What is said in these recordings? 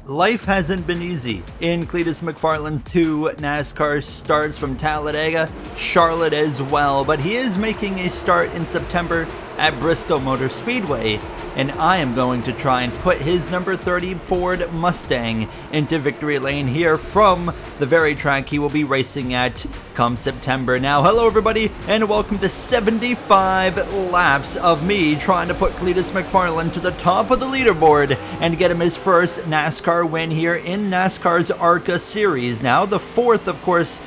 Life hasn't been easy in Cleetus McFarland's 2 NASCAR starts from Talladega, Charlotte as well, but he is making a start in September at Bristol Motor Speedway, and I am going to try and put his number 30 Ford Mustang into victory lane here from the very track he will be racing at come September. Now, hello everybody, and welcome to 75 laps of me trying to put Cleetus McFarland to the top of the leaderboard and get him his first NASCAR win here in NASCAR's ARCA series. Now, the fourth, of course,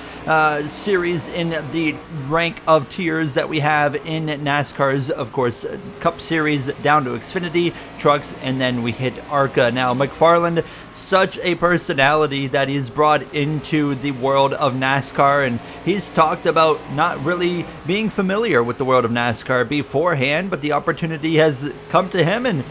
series in the rank of tiers that we have in NASCAR's, of course, Cup Series down to Xfinity, Trucks, and then we hit ARCA. Now, McFarland, such a personality that he's brought into the world of NASCAR, and he's talked about not really being familiar with the world of NASCAR beforehand, but the opportunity has come to him, and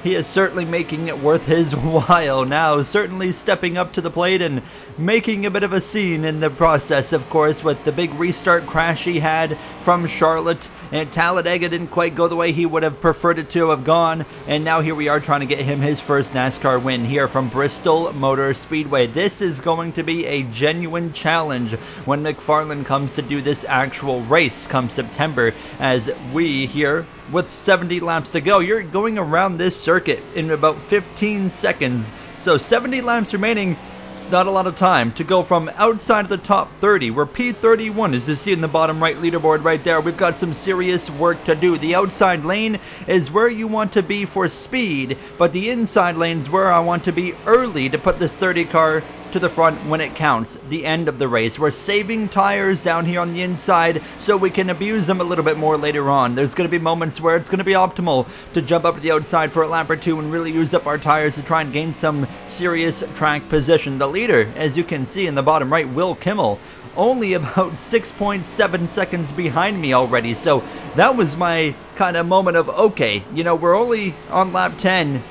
he is certainly making it worth his while now, certainly stepping up to the plate and making a bit of a scene in the process, of course, with the big restart crash he had from Charlotte, and Talladega didn't quite go the way he would have preferred it to have gone, and now here we are trying to get him his first NASCAR win here from Bristol Motor Speedway. This is going to be a genuine challenge when McFarland comes to do this actual race come September, as we here, with 70 laps to go, you're going around this circuit in about 15 seconds. So 70 laps remaining. It's not a lot of time to go from outside of the top 30, where P31 is, you see in the bottom right leaderboard right there. We've got some serious work to do. The outside lane is where you want to be for speed, but the inside lane is where I want to be early to put this 30 car to the front when it counts, the end of the race. We're saving tires down here on the inside so we can abuse them a little bit more later on. There's going to be moments where it's going to be optimal to jump up to the outside for a lap or two and really use up our tires to try and gain some serious track position. The leader, as you can see in the bottom right, Will Kimmel, only about 6.7 seconds behind me already. So that was my kind of moment of, okay, you know, we're only on lap 10,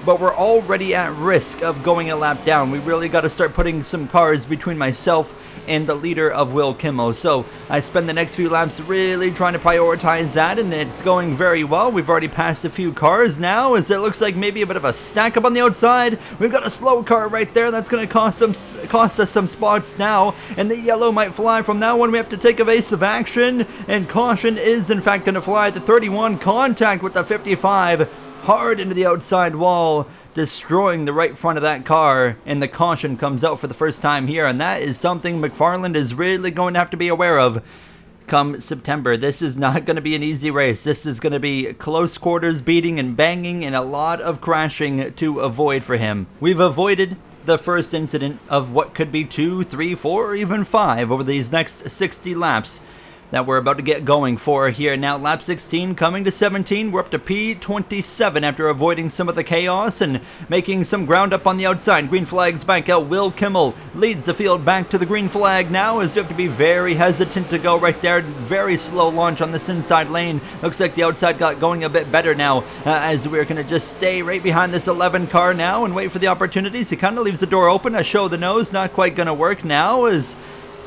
but we're already at risk of going a lap down. We really got to start putting some cars between myself and the leader of Will Kimmel. So I spend the next few laps really trying to prioritize that, and it's going very well. We've already passed a few cars now, as it looks like maybe a bit of a stack up on the outside. We've got a slow car right there. That's going to cost us some spots now, and the yellow might fly from now on. We have to take evasive action, and caution is in fact going to fly at the 31. Contact with the 55. Hard into the outside wall, destroying the right front of that car, and the caution comes out for the first time here, and that is something McFarland is really going to have to be aware of come September. This is not going to be an easy race. This is going to be close quarters beating and banging and a lot of crashing to avoid for him. We've avoided the first incident of what could be 2, 3, 4, or even 5 over these next 60 laps that we're about to get going for here. Now, lap 16 coming to 17. We're up to P27 after avoiding some of the chaos and making some ground up on the outside. Green flag's back out. Will Kimmel leads the field back to the green flag now, as you have to be very hesitant to go right there. Very slow launch on this inside lane. Looks like the outside got going a bit better now, as we're going to just stay right behind this 11 car now and wait for the opportunities. He kind of leaves the door open. A show the nose, not quite going to work now, as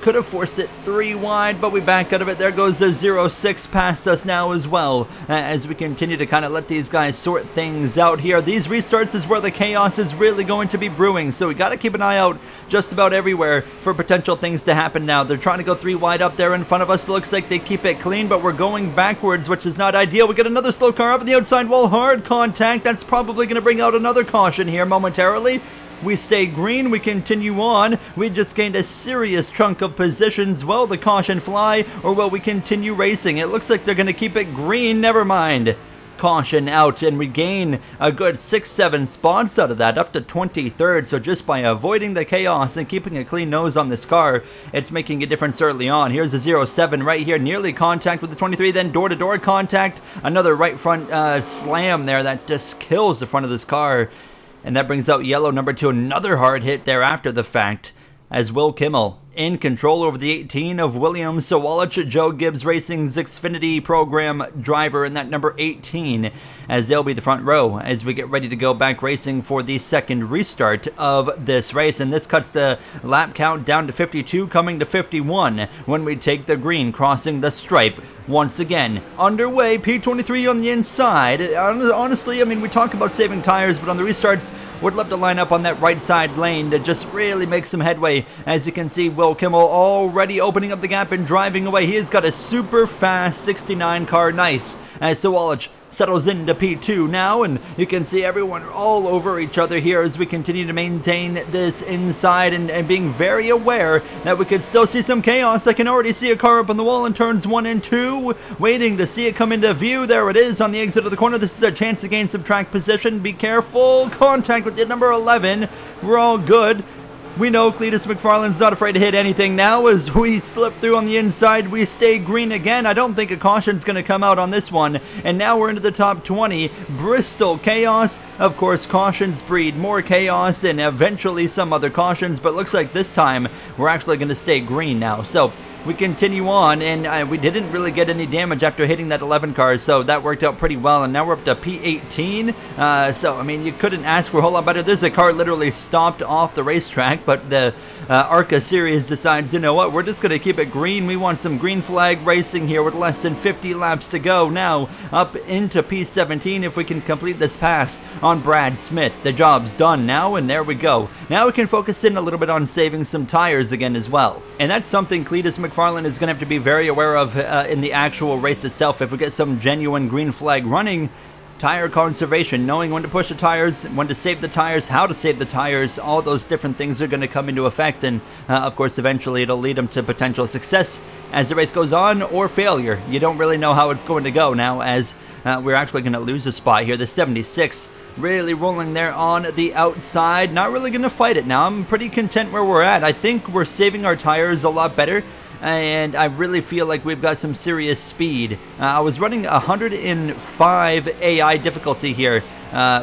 could have forced it 3 wide, but we back out of it. There goes the 0-6 past us now as well, as we continue to kind of let these guys sort things out here. These restarts is where the chaos is really going to be brewing, so we got to keep an eye out just about everywhere for potential things to happen now. They're trying to go 3 wide up there in front of us. Looks like they keep it clean, but we're going backwards, which is not ideal. We get another slow car up on the outside wall. Hard contact. That's probably going to bring out another caution here momentarily. We stay green, we continue on. We just gained a serious chunk of positions. Will the caution fly, or will we continue racing? It looks like they're going to keep it green. Never mind. Caution out, and we gain a good 6-7 spots out of that, up to 23rd. So just by avoiding the chaos and keeping a clean nose on this car, it's making a difference early on. Here's a 0-7 right here, nearly contact with the 23, then door-to-door contact. Another right front slam there that just kills the front of this car. And that brings out yellow number 2, another hard hit there after the fact, as Will Kimmel in control over the 18 of Williams Sawalich, Joe Gibbs Racing's Xfinity program driver, in that number 18. as they'll be the front row as we get ready to go back racing for the second restart of this race. And this cuts the lap count down to 52, coming to 51 when we take the green, crossing the stripe once again. Underway, P23 on the inside. Honestly, I mean, we talk about saving tires, but on the restarts, would love to line up on that right side lane to just really make some headway. As you can see, Will Kimmel already opening up the gap and driving away. He has got a super fast 69 car. Nice. As Sawallich settles into P2 now, and you can see everyone all over each other here as we continue to maintain this inside and being very aware that we could still see some chaos. I can already see a car up on the wall in turns 1 and 2, waiting to see it come into view. There it is on the exit of the corner. This is a chance to gain some track position. Be careful. Contact with the number 11. We're all good. We know Cleetus McFarland's not afraid to hit anything now. As we slip through on the inside, we stay green again. I don't think a caution's going to come out on this one. And now we're into the top 20. Bristol chaos. Of course, cautions breed more chaos and eventually some other cautions. But looks like this time we're actually going to stay green now. So we continue on, and we didn't really get any damage after hitting that 11 car, so that worked out pretty well. And now we're up to P18, so I mean, you couldn't ask for a whole lot better. There's a car literally stopped off the racetrack, but the ARCA series decides, you know what, we're just going to keep it green. We want some green flag racing here with less than 50 laps to go. Now up into P17 if we can complete this pass on Brad Smith. The job's done now, and there we go. Now we can focus in a little bit on saving some tires again as well, and that's something Cleetus McFarland is going to have to be very aware of in the actual race itself. If we get some genuine green flag running, tire conservation, knowing when to push the tires, when to save the tires, how to save the tires, all those different things are going to come into effect, and of course eventually it'll lead them to potential success as the race goes on, or failure. You don't really know how it's going to go now, as we're actually going to lose a spot here. The 76 really rolling there on the outside, not really going to fight it now. I'm pretty content where we're at. I think we're saving our tires a lot better, and I really feel like we've got some serious speed. I was running 105 AI difficulty here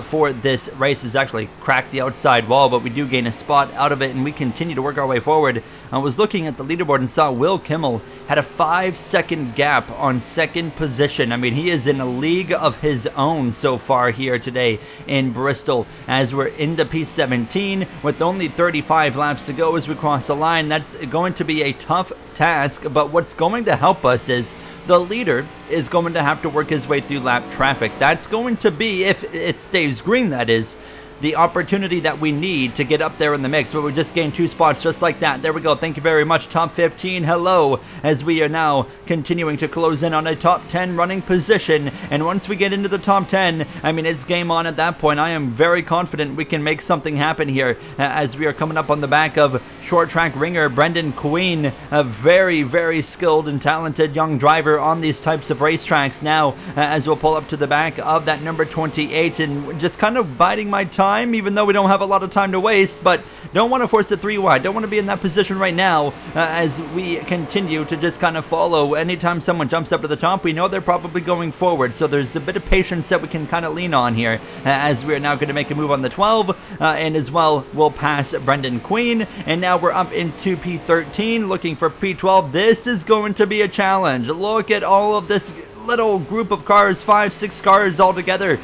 for this race. Has actually cracked the outside wall, but we do gain a spot out of it, and we continue to work our way forward. I was looking at the leaderboard and saw Will Kimmel had a 5-second gap on second position. I mean, he is in a league of his own so far here today in Bristol, as we're into P17 with only 35 laps to go as we cross the line. That's going to be a tough task, but what's going to help us is the leader is going to have to work his way through lap traffic. That's going to be, if it stays green, that is, the opportunity that we need to get up there in the mix. But we just gained 2 spots just like that. There we go. Thank you very much. Top 15. Hello, as we are now continuing to close in on a top 10 running position. And once we get into the top 10, I mean, it's game on at that point. I am very confident we can make something happen here, as we are coming up on the back of short track ringer Brendan Queen, a very, very skilled and talented young driver on these types of racetracks now, as we'll pull up to the back of that number 28, and just kind of biding my time, even though we don't have a lot of time to waste, but don't want to force the 3 wide. Don't want to be in that position right now, as we continue to just kind of follow. Anytime someone jumps up to the top, we know they're probably going forward, so there's a bit of patience that we can kind of lean on here, as we are now going to make a move on the 12, and as well we'll pass Brendan Queen, and now we're up into P13 looking for P12. This is going to be a challenge. Look at all of this little group of cars, 5-6 cars all together,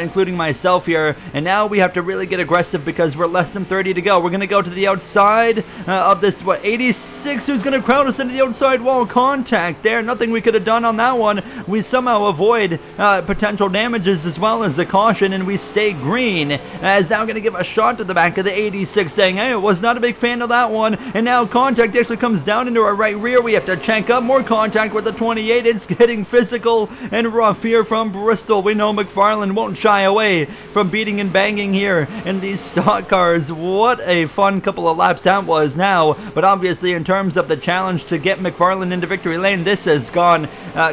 including myself here, and now we have to really get aggressive because we're less than 30 to go. We're going to go to the outside of this, 86, who's going to crowd us into the outside wall. Contact there, nothing we could have done on that one. We somehow avoid potential damages as well as a caution, and we stay green, as now going to give a shot to the back of the 86, saying, hey, I was not a big fan of that one. And now contact actually comes down into our right rear. We have to check up. More contact with the 28. It's getting physical and rough here from Bristol. We know McFarland won't shy away from beating and banging here in these stock cars. What a fun couple of laps that was now, but obviously in terms of the challenge to get McFarland into victory lane, this has gone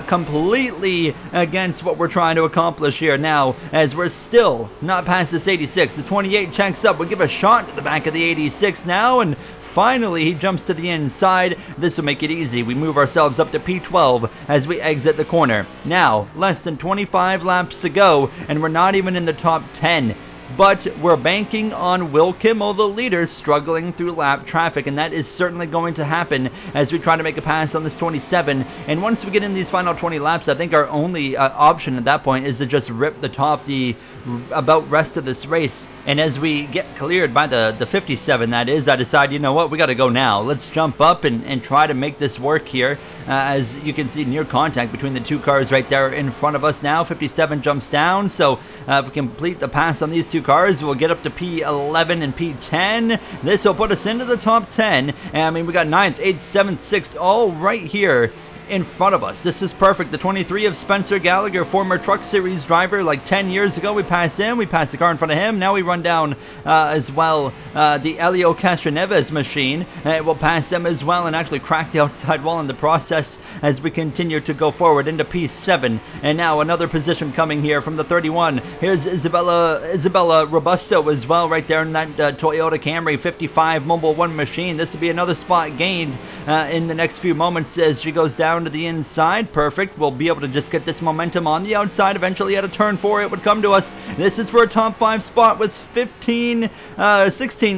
completely against what we're trying to accomplish here now, as we're still not past this 86. The 28 checks up. We give a shot to the back of the 86 now, and finally, he jumps to the inside. This will make it easy. We move ourselves up to P12 as we exit the corner. Now, less than 25 laps to go, and we're not even in the top 10. but we're banking on Will Kimmel, the leader, struggling through lap traffic, and that is certainly going to happen as we try to make a pass on this 27. And once we get in these final 20 laps, I think our only option at that point is to just rip the top the about rest of this race. And as we get cleared by the 57, that is, I decide, you know what, we got to go now. Let's jump up and try to make this work here. As you can see, near contact between the two cars right there in front of us now. 57 jumps down, so if we complete the pass on these two cars, we'll get up to P11 and P10. This will put us into the top 10. And I mean, we got 9th, 8th, 7th, 6th, all right here in front of us. This is perfect. The 23 of Spencer Gallagher, former Truck Series driver, like 10 years ago. We pass him, we pass the car in front of him. Now we run down as well the Elio Castroneves machine. We'll pass them as well and actually crack the outside wall in the process as we continue to go forward into P7. And now another position coming here from the 31. Here's Isabella Robusto as well right there in that Toyota Camry 55 Mobile 1 machine. This will be another spot gained in the next few moments as she goes down to the inside. Perfect. We'll be able to just get this momentum on the outside. Eventually at a turn 4 it would come to us. This is for a top 5 spot with 16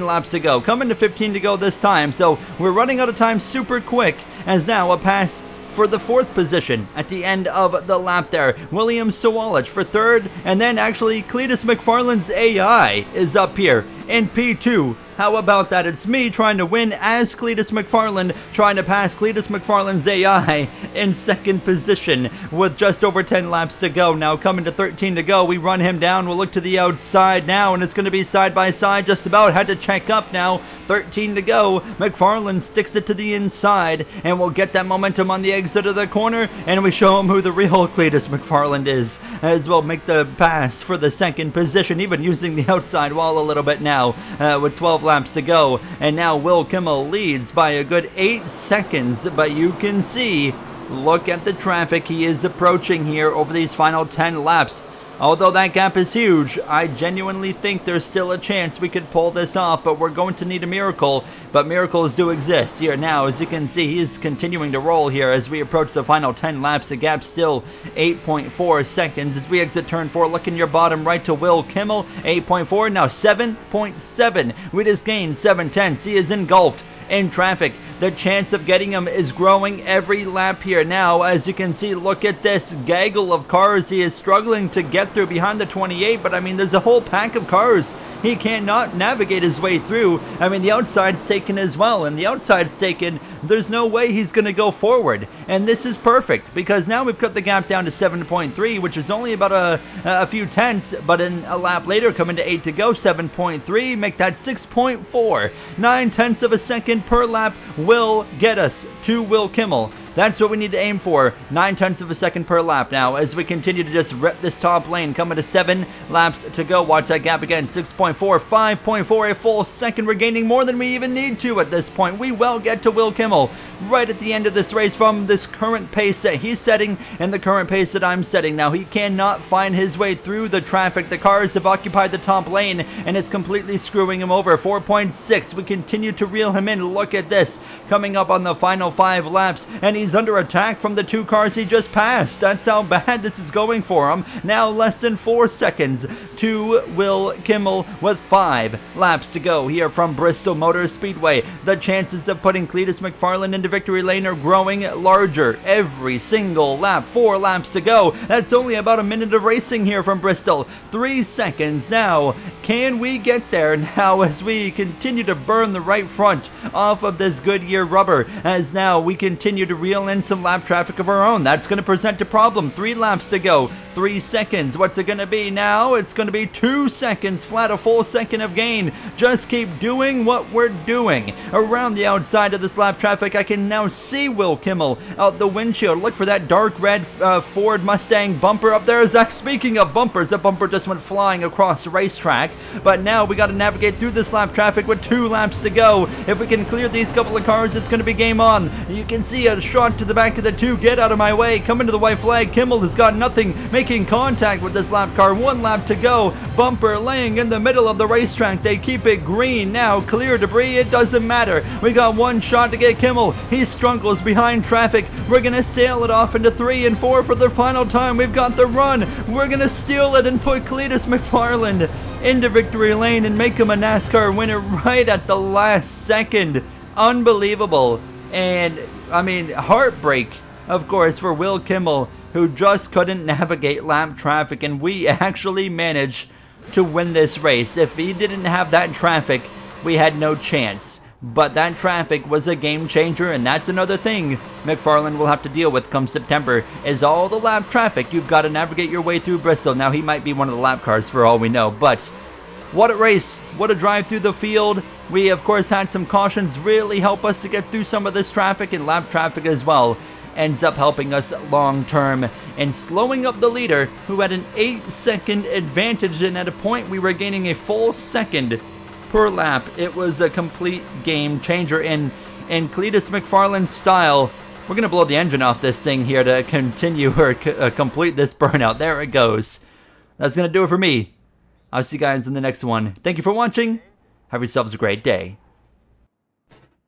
laps to go. Coming to 15 to go this time. So we're running out of time super quick as now a pass for the 4th position at the end of the lap there. William Sawalich for 3rd, and then actually Cleetus McFarland's AI is up here in P2. How about that? It's me trying to win as Cleetus McFarland, trying to pass Cleetus McFarland's AI in 2nd position with just over 10 laps to go. Now coming to 13 to go, we run him down. We'll look to the outside now, and it's going to be side by side just about. Had to check up now. 13 to go. McFarland sticks it to the inside, and we'll get that momentum on the exit of the corner, and we show him who the real Cleetus McFarland is, as we'll make the pass for the 2nd position, even using the outside wall a little bit now with 12 laps to go. And now Will Kimmel leads by a good 8 seconds, but you can see, look at the traffic he is approaching here over these final 10 laps. Although that gap is huge, I genuinely think there's still a chance we could pull this off, but we're going to need a miracle. But miracles do exist here now. As you can see, he is continuing to roll here as we approach the final 10 laps. The gap still 8.4 seconds as we exit turn 4. Look in your bottom right to Will Kimmel, 8.4, now 7.7. We just gained 7/10. He is engulfed in traffic. The chance of getting him is growing every lap here now. As you can see, look at this gaggle of cars he is struggling to get through behind the 28, but I mean, there's a whole pack of cars he cannot navigate his way through. I mean, the outside's taken as well, and the outside's taken, there's no way he's going to go forward. And this is perfect, because now we've cut the gap down to 7.3, which is only about a few tenths, but in a lap later, coming to 8 to go, 7.3, make that 6.4. 9/10 of a second per lap will get us to Will Kimmel. That's what we need to aim for. 9/10 of a second per lap now as we continue to just rip this top lane. Coming to 7 laps to go. Watch that gap again. 6.4, 5.4, a full second. We're gaining more than we even need to at this point. We will get to Will Kimmel right at the end of this race from this current pace that he's setting and the current pace that I'm setting. Now, he cannot find his way through the traffic. The cars have occupied the top lane and it's completely screwing him over. 4.6. We continue to reel him in. Look at this. Coming up on the final 5 laps, and he's under attack from the 2 cars he just passed. That's how bad this is going for him. Now less than 4 seconds to Will Kimmel with 5 laps to go here from Bristol Motor Speedway. The chances of putting Cleetus McFarland into victory lane are growing larger every single lap. 4 laps to go. That's only about a minute of racing here from Bristol. 3 seconds now. Can we get there now as we continue to burn the right front off of this Goodyear rubber, as now we continue to reel in some lap traffic of our own? That's going to present a problem. 3 laps to go. 3 seconds. What's it going to be now? It's going to be 2 seconds flat, a full second of gain. Just keep doing what we're doing. Around the outside of this lap traffic, I can now see Will Kimmel out the windshield. Look for that dark red Ford Mustang bumper up there. Zach, speaking of bumpers, the bumper just went flying across the racetrack. But now we got to navigate through this lap traffic with 2 laps to go. If we can clear these couple of cars, it's going to be game on. You can see a shot to the back of the 2. Get out of my way. Coming to the white flag. Kimmel has got nothing, making contact with this lap car. 1 lap to go. Bumper laying in the middle of the racetrack. They keep it green now. Clear debris. It doesn't matter. We got 1 shot to get Kimmel. He struggles behind traffic. We're going to sail it off into 3 and 4 for the final time. We've got the run. We're going to steal it and put Cleetus McFarland into victory lane and make him a NASCAR winner right at the last second. Unbelievable. And, I mean, heartbreak, of course, for Will Kimmel, who just couldn't navigate lap traffic, and we actually managed to win this race. If he didn't have that traffic, we had no chance. But that traffic was a game changer, and that's another thing McFarland will have to deal with come September, is all the lap traffic. You've got to navigate your way through Bristol. Now, he might be one of the lap cars for all we know, but what a race. What a drive through the field. We, of course, had some cautions really help us to get through some of this traffic, and lap traffic as well ends up helping us long term and slowing up the leader, who had an 8-second advantage, and at a point we were gaining a full second per lap. It was a complete game changer in Cleetus McFarland style. We're going to blow the engine off this thing here to continue or complete this burnout. There it goes. That's going to do it for me. I'll see you guys in the next one. Thank you for watching. Have yourselves a great day.